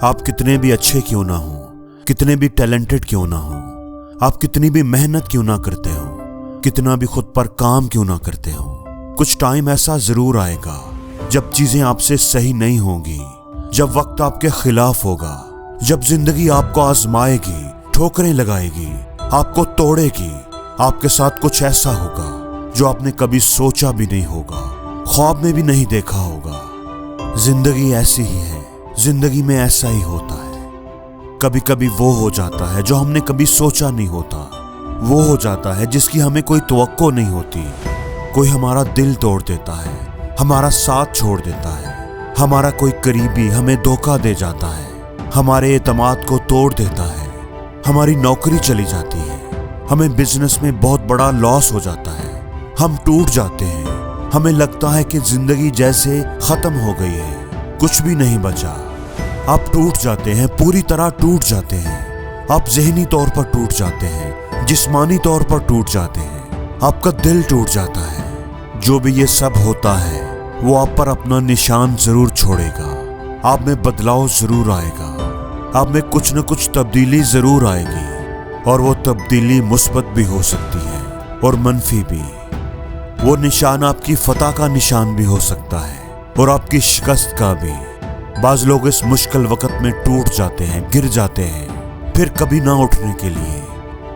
आप कितने भी अच्छे क्यों ना हो, कितने भी टैलेंटेड क्यों ना हो, आप कितनी भी मेहनत क्यों ना करते हो, कितना भी खुद पर काम क्यों ना करते हो, कुछ टाइम ऐसा जरूर आएगा जब चीजें आपसे सही नहीं होंगी, जब वक्त आपके खिलाफ होगा, जब जिंदगी आपको आजमाएगी, ठोकरें लगाएगी, आपको तोड़ेगी। आपके साथ कुछ ऐसा होगा जो आपने कभी सोचा भी नहीं होगा, ख्वाब में भी नहीं देखा होगा। जिंदगी ऐसी ही है, जिंदगी में ऐसा ही होता है। कभी कभी वो हो जाता है जो हमने कभी सोचा नहीं होता, वो हो जाता है जिसकी हमें कोई तवक्को नहीं होती। कोई हमारा दिल तोड़ देता है, हमारा साथ छोड़ देता है, हमारा कोई करीबी हमें धोखा दे जाता है, हमारे एतमाद को तोड़ देता है, हमारी नौकरी चली जाती है, हमें बिजनेस में बहुत बड़ा लॉस हो जाता है, हम टूट जाते हैं, हमें लगता है कि जिंदगी जैसे खत्म हो गई है, कुछ भी नहीं बचा। आप टूट जाते हैं, पूरी तरह टूट जाते हैं। आप ज़हनी तौर पर टूट जाते हैं, जिस्मानी तौर पर टूट जाते हैं, आपका दिल टूट जाता है। जो भी ये सब होता है वो आप पर अपना निशान जरूर छोड़ेगा, आप में बदलाव जरूर आएगा, आप में कुछ न कुछ तब्दीली जरूर आएगी, और वो तब्दीली मुस्बत भी हो सकती है और मनफी भी। वो निशान आपकी फतह का निशान भी हो सकता है और आपकी शिकस्त का भी। बाज लोग इस मुश्किल वक्त में टूट जाते हैं, गिर जाते हैं, फिर कभी ना उठने के लिए,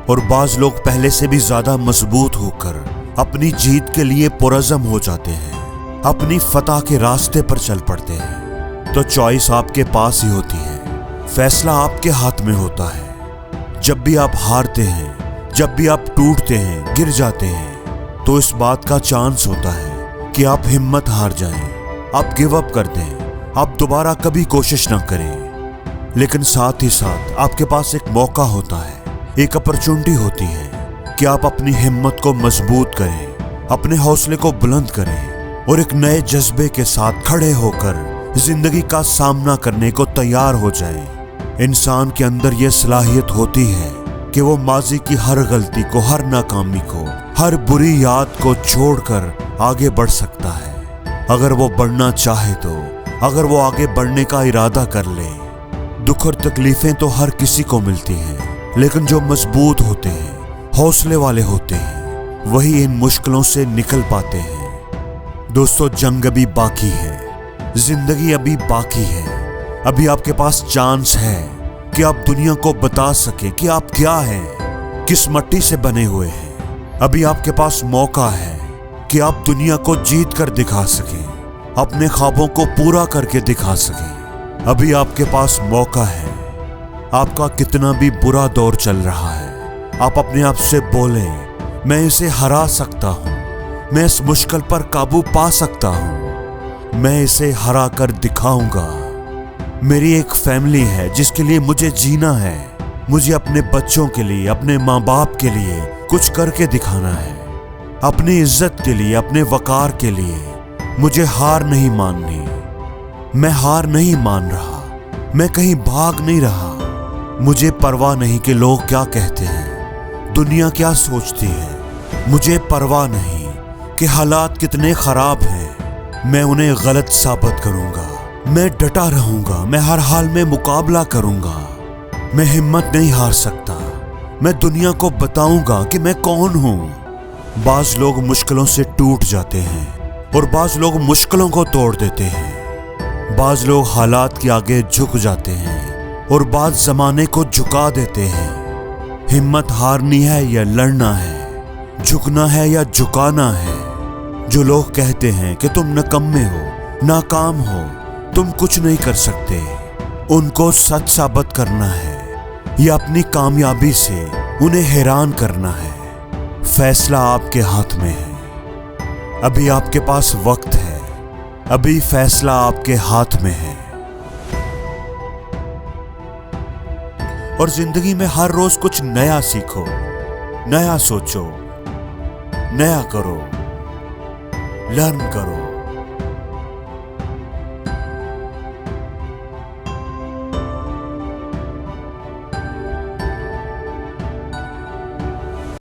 और बाज लोग पहले से भी ज्यादा मजबूत होकर अपनी जीत के लिए पुरज़म हो जाते हैं, अपनी फतह के रास्ते पर चल पड़ते हैं। तो चॉइस आपके पास ही होती है, फैसला आपके हाथ में होता है। जब भी आप हारते हैं, जब भी आप टूटते हैं, गिर जाते हैं, तो इस बात का चांस होता है कि आप हिम्मत हार जाएं, आप गिव अप कर दें, आप दोबारा कभी कोशिश ना करें। लेकिन साथ ही साथ आपके पास एक मौका होता है, एक अपॉर्चुनिटी होती है कि आप अपनी हिम्मत को मजबूत करें, अपने हौसले को बुलंद करें और एक नए जज्बे के साथ खड़े होकर जिंदगी का सामना करने को तैयार हो जाएं। इंसान के अंदर यह सलाहियत होती है कि वो माजी की हर गलती को, हर नाकामी को, हर बुरी याद को छोड़कर आगे बढ़ सकता है। अगर वो बढ़ना चाहे तो, अगर वो आगे बढ़ने का इरादा कर ले। दुख और तकलीफें तो हर किसी को मिलती हैं, लेकिन जो मजबूत होते हैं, हौसले वाले होते हैं, वही इन मुश्किलों से निकल पाते हैं। दोस्तों, जंग अभी बाकी है, जिंदगी अभी बाकी है। अभी आपके पास चांस है कि आप दुनिया को बता सके कि आप क्या हैं, किस मट्टी से बने हुए हैं। अभी आपके पास मौका है कि आप दुनिया को जीत कर दिखा सकें, अपने ख्वाबों को पूरा करके दिखा सकें। अभी आपके पास मौका है। आपका कितना भी बुरा दौर चल रहा है, आप अपने आप से बोलें, मैं इसे हरा सकता हूँ, मैं इस मुश्किल पर काबू पा सकता हूँ, मैं इसे हरा कर दिखाऊंगा। मेरी एक फैमिली है जिसके लिए मुझे जीना है, मुझे अपने बच्चों के लिए, अपने माँ बाप के लिए कुछ करके दिखाना है, अपनी इज्जत के लिए, अपने वकार के लिए। मुझे हार नहीं माननी, मैं हार नहीं मान रहा, मैं कहीं भाग नहीं रहा। मुझे परवाह नहीं कि लोग क्या कहते हैं, दुनिया क्या सोचती है, मुझे परवाह नहीं कि हालात कितने खराब हैं। मैं उन्हें गलत साबित करूंगा, मैं डटा रहूंगा, मैं हर हाल में मुकाबला करूंगा। मैं हिम्मत नहीं हार सकता, मैं दुनिया को बताऊंगा कि मैं कौन हूं। बाज लोग मुश्किलों से टूट जाते हैं और बाज लोग मुश्किलों को तोड़ देते हैं। बाज लोग हालात के आगे झुक जाते हैं और बाज जमाने को झुका देते हैं। हिम्मत हारनी है या लड़ना है, झुकना है या झुकाना है। जो लोग कहते हैं कि तुम निकम्मे हो, नाकाम हो, तुम कुछ नहीं कर सकते, उनको सच साबित करना है या अपनी कामयाबी से उन्हें हैरान करना है। फैसला आपके हाथ में है। अभी आपके पास वक्त है, अभी फैसला आपके हाथ में है। और जिंदगी में हर रोज कुछ नया सीखो, नया सोचो, नया करो, लर्न करो।